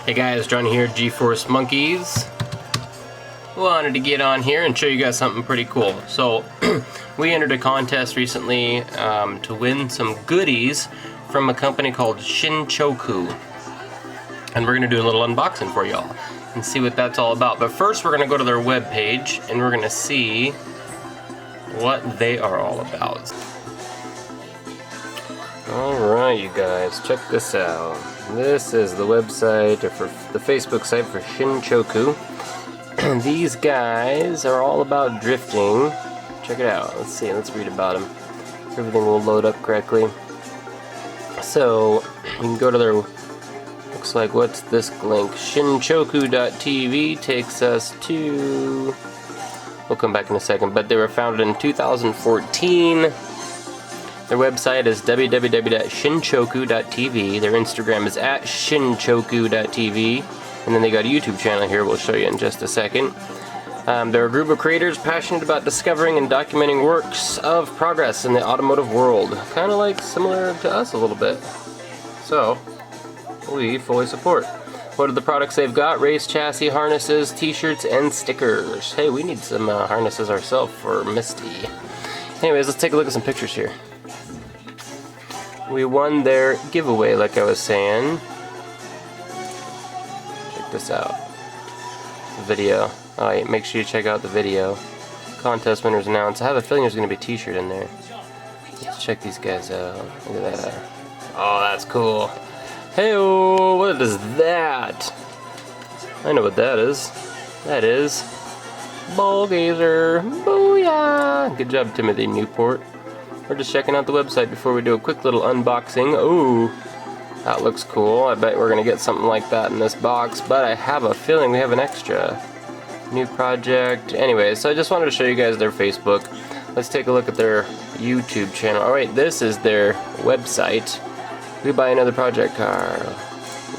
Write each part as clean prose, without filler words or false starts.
Hey guys, John here, G-Force Monkeys. Wanted to get on here and show you guys something pretty cool. So, we entered a contest recently to win some goodies from a company called SHINCHOKU. And we're going to do a little unboxing for y'all and see what that's all about. But first, we're going to go to their webpage and we're going to see what they are all about. Alright, you guys, check this out. This is the website, or for the Facebook site for SHINCHOKU. These guys are all about drifting. Check it out. Let's see, let's read about them. Everything will load up correctly. So, you can go to their, looks like, what's this link? Shinchoku.tv takes us to, we'll come back in a second, but they were founded in 2014. Their website is www.shinchoku.tv. Their Instagram is @shinchoku.tv. And then they got a YouTube channel here we'll show you in just a second. They're a group of creators passionate about discovering and documenting works of progress in the automotive world. Kind of like similar to us a little bit. So, we fully support. What are the products they've got? Race chassis, harnesses, t-shirts, and stickers. Hey, we need some harnesses ourselves for Misty. Anyways, let's take a look at some pictures here. We won their giveaway, like I was saying. Check this out. The video. Alright, make sure you check out the video. Contest winners announced. I have a feeling there's going to be a t-shirt in there. Let's check these guys out. Look at that. Oh, that's cool. Hey-oh, what is that? I know what that is. That is Ball Gazer. Booyah! Good job, Timothy Newport. We're just checking out the website before we do a quick little unboxing. Ooh, that looks cool. I bet we're going to get something like that in this box, but I have a feeling we have an extra. New project. Anyway, so I just wanted to show you guys their Facebook. Let's take a look at their YouTube channel. Alright, this is their website. We buy another project car.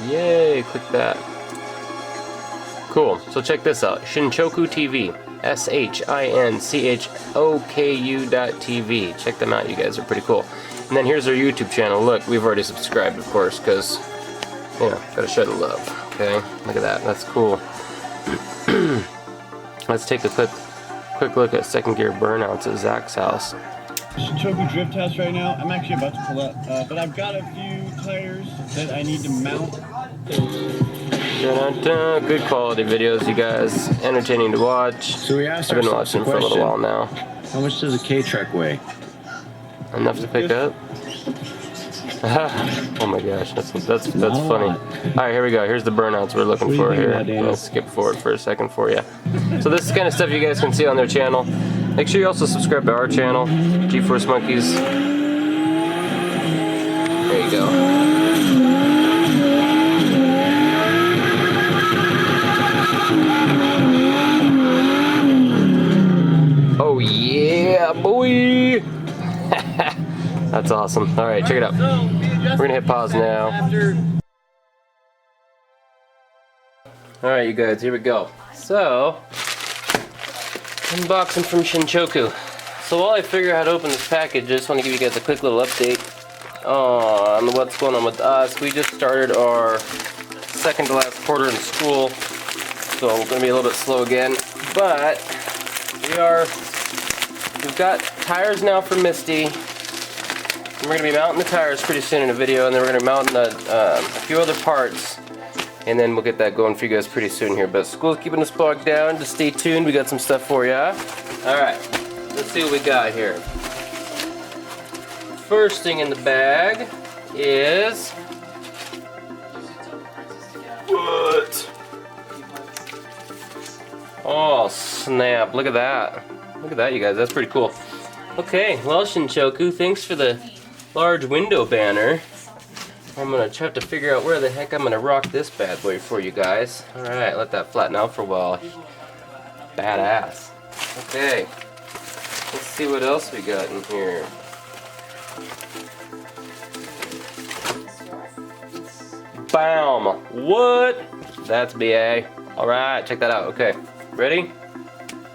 Yay, click that. Cool, so check this out. Shinchoku TV. SHINCHOKU.tv. Check them out, you guys are pretty cool. And then here's our YouTube channel. Look, we've already subscribed, of course, because, you know, gotta show the love. Okay, look at that, that's cool. Let's take a quick look at second gear burnouts at Zach's house. Shinchoku drift house right now. I'm actually about to pull up, but I've got a few tires that I need to mount. Dun-dun-dun. Good quality videos, you guys. Entertaining to watch. So we asked I've been watching them for a little while now. How much does a K-Truck weigh? Enough to pick up? Oh my gosh, that's funny. Alright, here we go. Here's the burnouts we're looking for here. I'll skip forward for a second for you. So this is the kind of stuff you guys can see on their channel. Make sure you also subscribe to our channel, G-Force Monkeys. There you go. Oh yeah, boy! That's awesome. Alright, check it out. We're gonna hit pause now. Alright, you guys, here we go. So, unboxing from Shinchoku. So while I figure out how to open this package, I just want to give you guys a quick little update on what's going on with us. We just started our second to last quarter in school, so we're going to be a little bit slow again. But we've got tires now for Misty. We're going to be mounting the tires pretty soon in a video, and then we're going to mount a few other parts, and then we'll get that going for you guys pretty soon here. But school's keeping us bogged down. Just stay tuned. We got some stuff for you. Alright, let's see what we got here. First thing in the bag is... what? Oh, snap. Look at that. Look at that, you guys. That's pretty cool. Okay, well, Shinchoku, thanks for the large window banner. I'm going to have to figure out where the heck I'm going to rock this bad boy for you guys. Alright, let that flatten out for a while. Badass. Okay, let's see what else we got in here. Bam! What? That's BA. Alright, check that out. Okay, ready?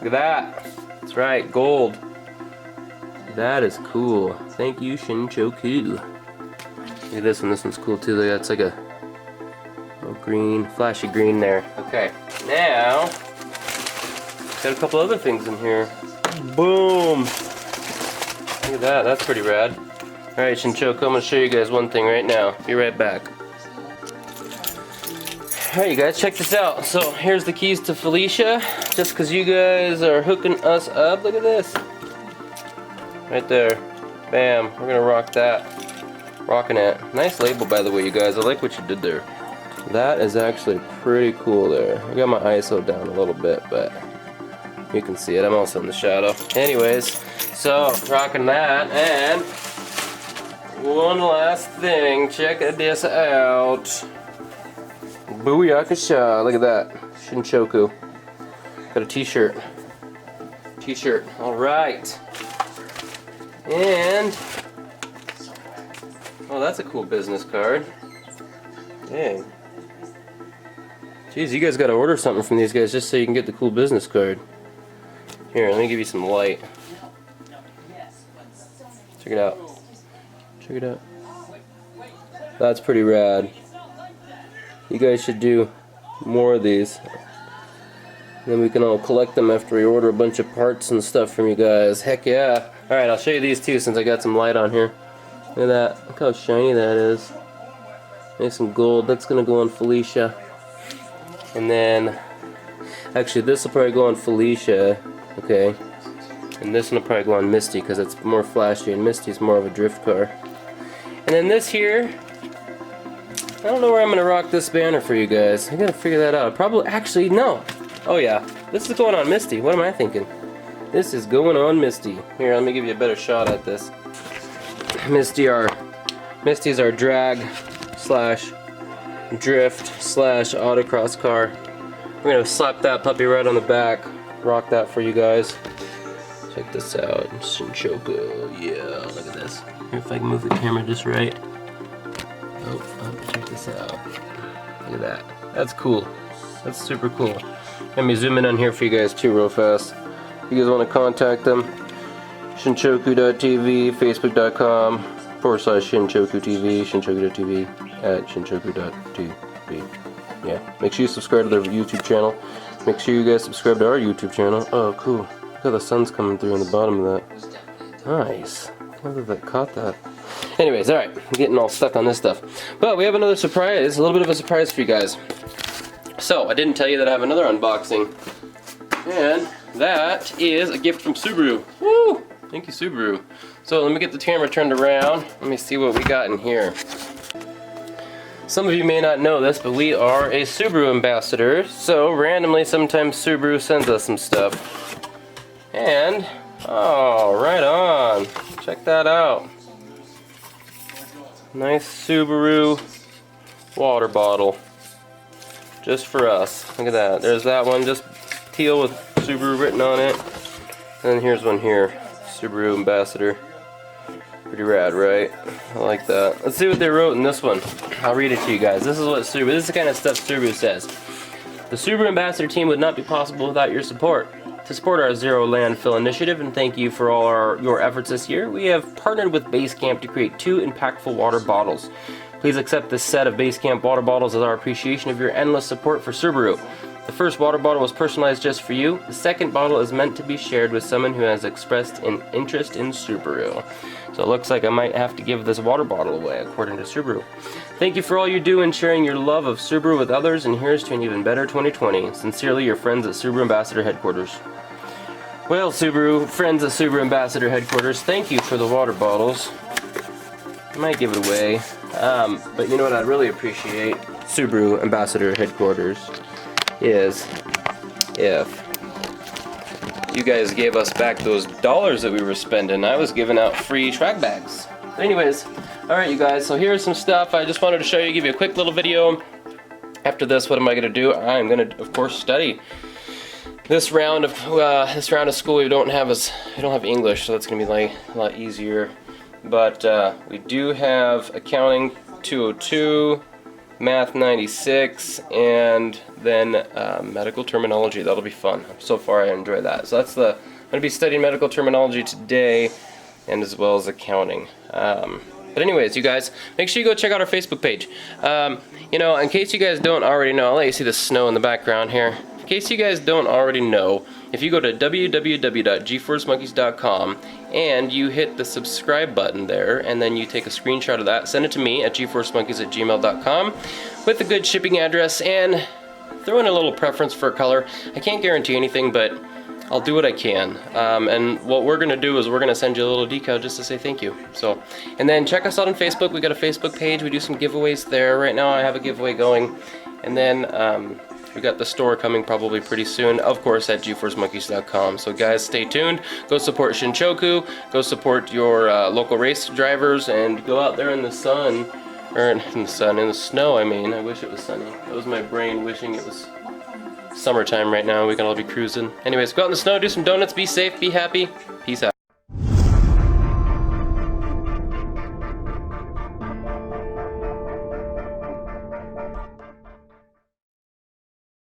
Look at that. That's right, gold. That is cool. Thank you, Shinchoku. Look at this one. This one's cool too. That's like a green, flashy green there. Okay, now got a couple other things in here. Boom! Look at that, that's pretty rad. Alright, Shinchoku, I'm gonna show you guys one thing right now. Be right back. Alright, you guys, check this out. So, here's the keys to Felicia. Just because you guys are hooking us up, look at this. Right there. Bam, we're gonna rock that. Rocking it. Nice label, by the way, you guys. I like what you did there. That is actually pretty cool there. I got my ISO down a little bit, but you can see it. I'm also in the shadow. Anyways, so rocking that, and one last thing. Check this out. Booyakasha. Look at that. Shinchoku. Got a t-shirt. T-shirt. Alright. And oh, that's a cool business card. Dang. Jeez, you guys gotta order something from these guys just so you can get the cool business card. Here, let me give you some light. Check it out. Check it out. That's pretty rad. You guys should do more of these. Then we can all collect them after we order a bunch of parts and stuff from you guys. Heck yeah. Alright, I'll show you these too since I got some light on here. Look at that. Look how shiny that is. Nice and gold. That's going to go on Felicia. And then, actually this will probably go on Felicia. Okay. And this one will probably go on Misty because it's more flashy and Misty's more of a drift car. And then this here, I don't know where I'm going to rock this banner for you guys. I got to figure that out. Probably, actually, no. Oh yeah, this is going on Misty. What am I thinking? This is going on Misty. Here, let me give you a better shot at this. Misty's our drag slash drift slash autocross car. We're gonna slap that puppy right on the back, rock that for you guys. Check this out, Shinchoku. Yeah, look at this. Here, if I can move the camera just right. Oh, check this out. Look at that. That's cool. That's super cool. Let me zoom in on here for you guys too real fast. If you guys want to contact them, shinchoku.tv, facebook.com/shinchokutv, shinchoku.tv, @shinchoku.tv. Yeah, make sure you subscribe to their YouTube channel. Make sure you guys subscribe to our YouTube channel. Oh, cool. Look how the sun's coming through on the bottom of that. Nice. I wonder if that caught that. Anyways, alright, I'm getting all stuck on this stuff. But we have another surprise, a little bit of a surprise for you guys. So, I didn't tell you that I have another unboxing. And that is a gift from Subaru. Woo! Thank you, Subaru. So, let me get the camera turned around. Let me see what we got in here. Some of you may not know this, but we are a Subaru ambassador. So, randomly, sometimes Subaru sends us some stuff. And, oh, right on. Check that out. Nice Subaru water bottle. Just for us. Look at that. There's that one, just teal with Subaru written on it. And then here's one here. Subaru Ambassador. Pretty rad, right? I like that. Let's see what they wrote in this one. I'll read it to you guys. This is what Subaru, this is the kind of stuff Subaru says. The Subaru Ambassador team would not be possible without your support. To support our Zero Landfill initiative and thank you for all your efforts this year, we have partnered with Basecamp to create 2 impactful water bottles. Please accept this set of Basecamp water bottles as our appreciation of your endless support for Subaru. The first water bottle was personalized just for you. The second bottle is meant to be shared with someone who has expressed an interest in Subaru. So it looks like I might have to give this water bottle away, according to Subaru. Thank you for all you do in sharing your love of Subaru with others, and here's to an even better 2020. Sincerely, your friends at Subaru Ambassador Headquarters. Well, Subaru, friends at Subaru Ambassador Headquarters, thank you for the water bottles. I might give it away. But you know what I'd really appreciate, Subaru Ambassador Headquarters, is if you guys gave us back those dollars that we were spending. I was giving out free track bags. But anyways, alright you guys, so here's some stuff. I just wanted to show you, give you a quick little video. After this, what am I going to do? I'm going to, of course, study. This round of school we don't have English, so that's going to be like a lot easier. But we do have accounting 202, math 96, and then medical terminology. That'll be fun. So far I enjoy that. So that's I'm going to be studying medical terminology today, and as well as accounting. But anyways, you guys, make sure you go check out our Facebook page. You know, in case you guys don't already know, I'll let you see the snow in the background here. In case you guys don't already know, if you go to www.gforcemonkeys.com and you hit the subscribe button there, and then you take a screenshot of that, send it to me at gforcemonkeys@gmail.com with a good shipping address, and throw in a little preference for a color. I can't guarantee anything, but I'll do what I can. And what we're gonna do is we're gonna send you a little decal just to say thank you. So, and then check us out on Facebook. We got a Facebook page. We do some giveaways there. Right now I have a giveaway going. And then we got the store coming probably pretty soon, of course, at gforcemonkeys.com. So guys, stay tuned. Go support Shinchoku. Go support your local race drivers, and go out there in the sun, or in the sun, in the snow, I mean. I wish it was sunny. That was my brain wishing it was summertime right now. We can all be cruising. Anyways, go out in the snow, do some donuts, be safe, be happy. Peace out.